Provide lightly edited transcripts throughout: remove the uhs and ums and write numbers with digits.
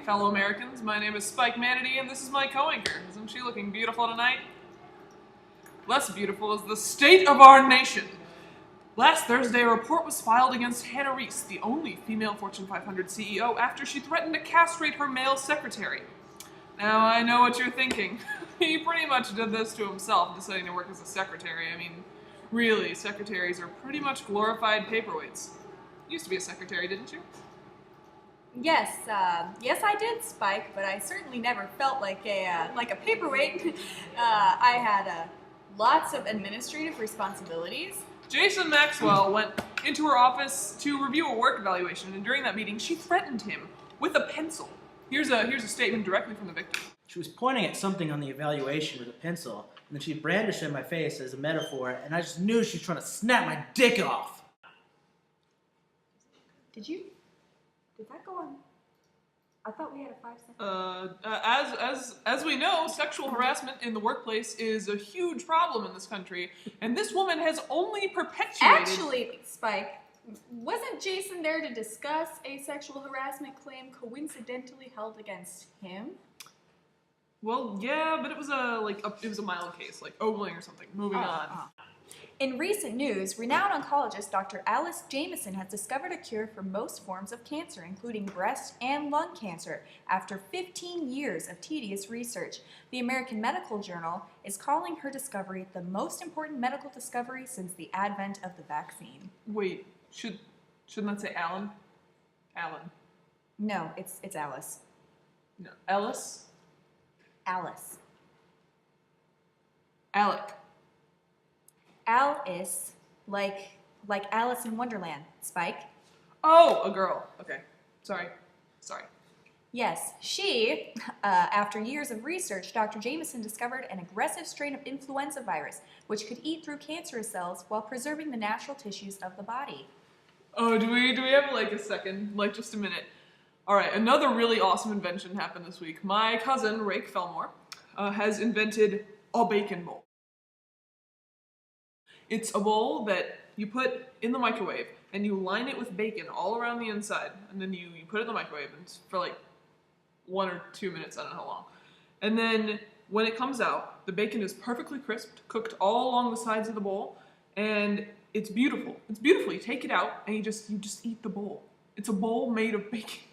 fellow Americans. My name is Spike Manatee, and this is my co-anchor. Isn't she looking beautiful tonight? Less beautiful is the state of our nation. Last Thursday, a report was filed against Hannah Reese, the only female Fortune 500 CEO, after she threatened to castrate her male secretary. Now, I know what you're thinking. He pretty much did this to himself, deciding to work as a secretary. I mean, really, secretaries are pretty much glorified paperweights. You used to be a secretary, didn't you? Yes, yes I did, Spike, but I certainly never felt like a paperweight. I had lots of administrative responsibilities. Jason Maxwell went into her office to review a work evaluation, and during that meeting, she threatened him with a pencil. Here's a statement directly from the victim. She was pointing at something on the evaluation with a pencil, and then she brandished it in my face as a metaphor, and I just knew she was trying to snap my dick off. Did that go on? I thought we had a 5-second. As we know, sexual harassment in the workplace is a huge problem in this country, and this woman has only perpetuated... Actually, Spike, wasn't Jason there to discuss a sexual harassment claim coincidentally held against him? Well, yeah, but it was a mild case, like ogling or something. Moving on. In recent news, renowned oncologist Dr. Alice Jamieson has discovered a cure for most forms of cancer, including breast and lung cancer, after 15 years of tedious research. The American Medical Journal is calling her discovery the most important medical discovery since the advent of the vaccine. Wait, shouldn't that say Alan? Alan. No, it's Alice. No, Ellis? Alice. Alec. Alice, like Alice in Wonderland, Spike. Oh, a girl. Okay. Sorry. Yes, she, after years of research, Dr. Jamieson discovered an aggressive strain of influenza virus, which could eat through cancerous cells while preserving the natural tissues of the body. Oh, do we have like a second? Like just a minute. Alright, another really awesome invention happened this week. My cousin, Rake Fellmore, has invented a bacon bowl. It's a bowl that you put in the microwave, and you line it with bacon all around the inside, and then you put it in the microwave for like 1 or 2 minutes, I don't know how long. And then when it comes out, the bacon is perfectly crisped, cooked all along the sides of the bowl, and it's beautiful. It's beautiful. You take it out, and you just eat the bowl. It's a bowl made of bacon.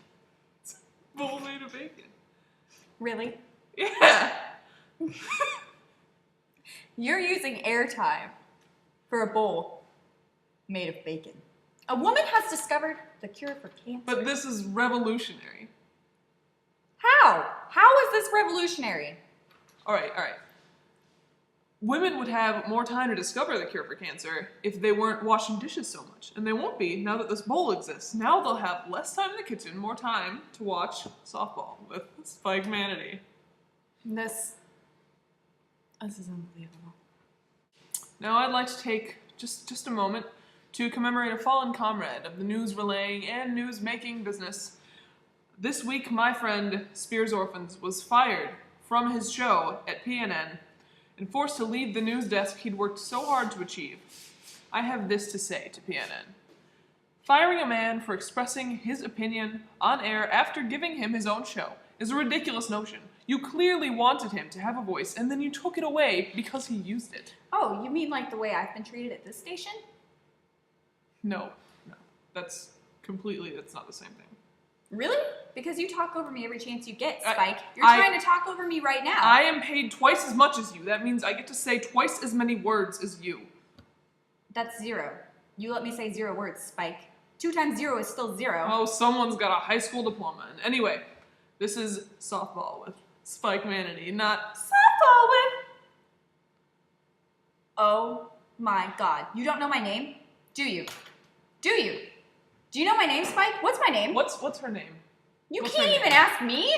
It's a bowl made of bacon. Really? Yeah! You're using airtime for a bowl made of bacon. A woman has discovered the cure for cancer. But this is revolutionary. How? How is this revolutionary? Alright. Women would have more time to discover the cure for cancer if they weren't washing dishes so much. And they won't be now that this bowl exists. Now they'll have less time in the kitchen, more time to watch softball with Spike Manatee. This is unbelievable. Now I'd like to take just a moment to commemorate a fallen comrade of the news relaying and news making business. This week, my friend Spears Orphans was fired from his show at PNN and forced to leave the news desk he'd worked so hard to achieve. I have this to say to PNN. Firing a man for expressing his opinion on air after giving him his own show is a ridiculous notion. You clearly wanted him to have a voice, and then you took it away because he used it. Oh, you mean like the way I've been treated at this station? No. That's not the same thing. Really? Because you talk over me every chance you get, Spike. You're trying to talk over me right now. I am paid twice as much as you. That means I get to say twice as many words as you. That's 0. You let me say 0 words, Spike. 2 times 0 is still 0. Oh, someone's got a high school diploma. Anyway, this is softball with Spike Manatee, not softball with... Oh my god. You don't know my name? Do you? Do you know my name, Spike? What's my name? What's her name? You can't even ask me?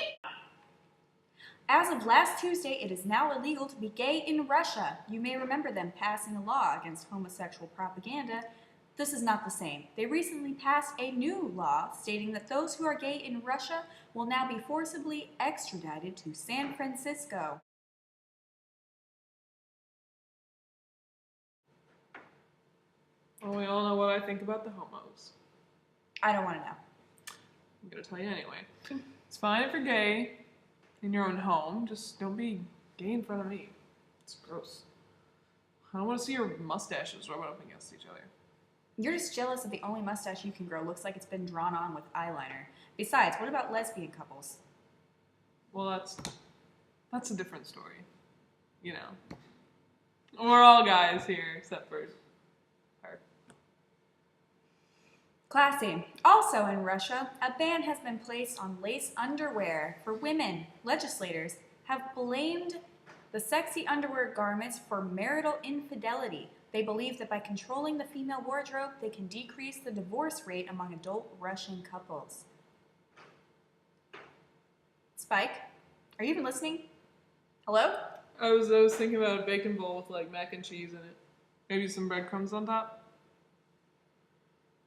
As of last Tuesday, it is now illegal to be gay in Russia. You may remember them passing a law against homosexual propaganda. This is not the same. They recently passed a new law stating that those who are gay in Russia will now be forcibly extradited to San Francisco. Well, we all know what I think about the homos. I don't want to know. I'm gonna tell you anyway. It's fine if you're gay in your own home. Just don't be gay in front of me. It's gross. I don't want to see your mustaches rubbing up against each other. You're just jealous that the only mustache you can grow looks like it's been drawn on with eyeliner. Besides, what about lesbian couples? Well, that's a different story. You know. We're all guys here, except for her. Classy. Also in Russia, a ban has been placed on lace underwear for women. Legislators have blamed the sexy underwear garments for marital infidelity. They believe that by controlling the female wardrobe, they can decrease the divorce rate among adult Russian couples. Spike, are you even listening? Hello? I was thinking about a bacon bowl with like mac and cheese in it. Maybe some breadcrumbs on top.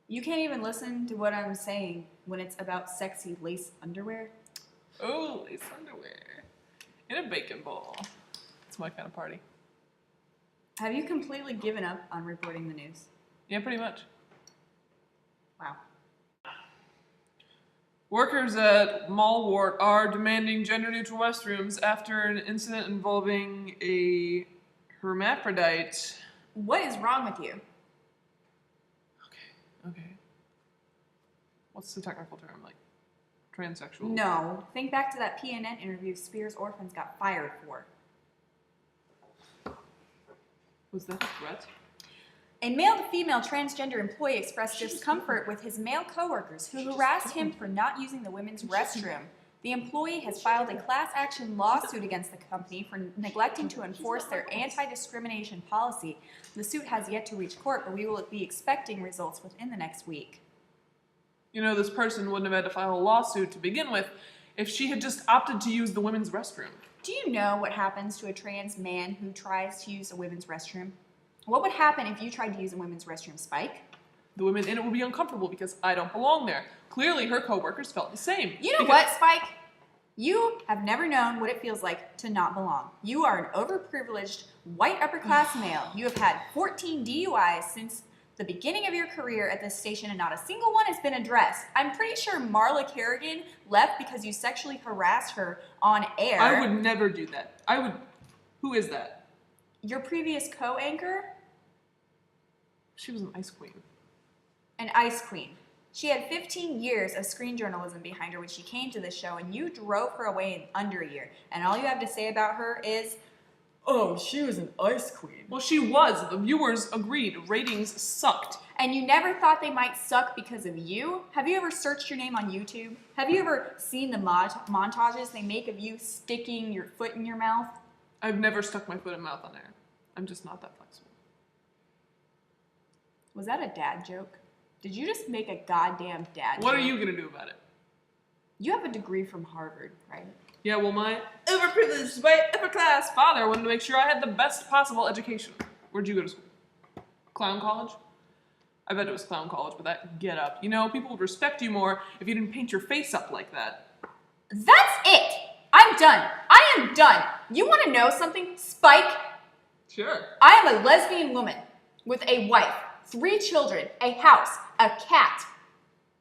You can't even listen to what I'm saying when it's about sexy lace underwear. Oh, lace underwear. In a bacon bowl. It's my kind of party. Have you completely given up on reporting the news? Yeah, pretty much. Wow. Workers at Malwart are demanding gender-neutral restrooms after an incident involving a hermaphrodite. What is wrong with you? Okay. What's the technical term? Like, transsexual? No. Think back to that PNN interview Spears Orphans got fired for. Was that a threat? A male-to-female transgender employee expressed discomfort with his male coworkers who harassed him for not using the women's restroom. The employee has filed a class action lawsuit against the company for neglecting to enforce their anti-discrimination policy. The suit has yet to reach court, but we will be expecting results within the next week. You know, this person wouldn't have had to file a lawsuit to begin with if she had just opted to use the women's restroom. Do you know what happens to a trans man who tries to use a women's restroom? What would happen if you tried to use a women's restroom, Spike? The women in it would be uncomfortable because I don't belong there. Clearly, her coworkers felt the same. You know what, Spike? You have never known what it feels like to not belong. You are an overprivileged, white upper-class male. You have had 14 DUIs since the beginning of your career at this station, and not a single one has been addressed. I'm pretty sure Marla Kerrigan left because you sexually harassed her on air. I would never do that. Who is that? Your previous co-anchor? She was an ice queen. An ice queen. She had 15 years of screen journalism behind her when she came to this show, and you drove her away in under a year. And all you have to say about her is, oh, she was an ice queen. Well, she was. The viewers agreed. Ratings sucked. And you never thought they might suck because of you? Have you ever searched your name on YouTube? Have you ever seen the montages they make of you sticking your foot in your mouth? I've never stuck my foot in mouth on air. I'm just not that flexible. Was that a dad joke? Did you just make a goddamn dad joke? What are you going to do about it? You have a degree from Harvard, right? Yeah, well, my overprivileged, white, upper-class father wanted to make sure I had the best possible education. Where'd you go to school? Clown college? I bet it was clown college, but that get up. You know, people would respect you more if you didn't paint your face up like that. That's it! I'm done. I am done. You want to know something, Spike? Sure. I am a lesbian woman with a wife, 3 children, a house, a cat.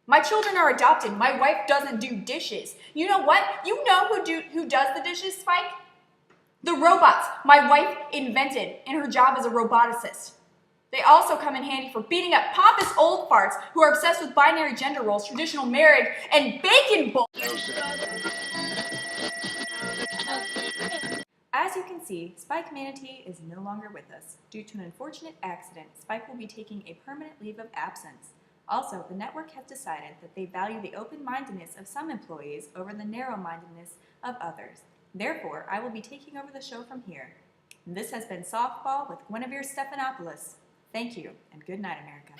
My children are adopted. My wife doesn't do dishes. You know what? You know who does the dishes, Spike? The robots my wife invented in her job as a roboticist. They also come in handy for beating up pompous old farts who are obsessed with binary gender roles, traditional marriage, and bacon bull. As you can see, Spike Manatee is no longer with us. Due to an unfortunate accident, Spike will be taking a permanent leave of absence. Also, the network has decided that they value the open-mindedness of some employees over the narrow-mindedness of others. Therefore, I will be taking over the show from here. And this has been Softball with Guinevere Stephanopolis. Thank you, and good night, America.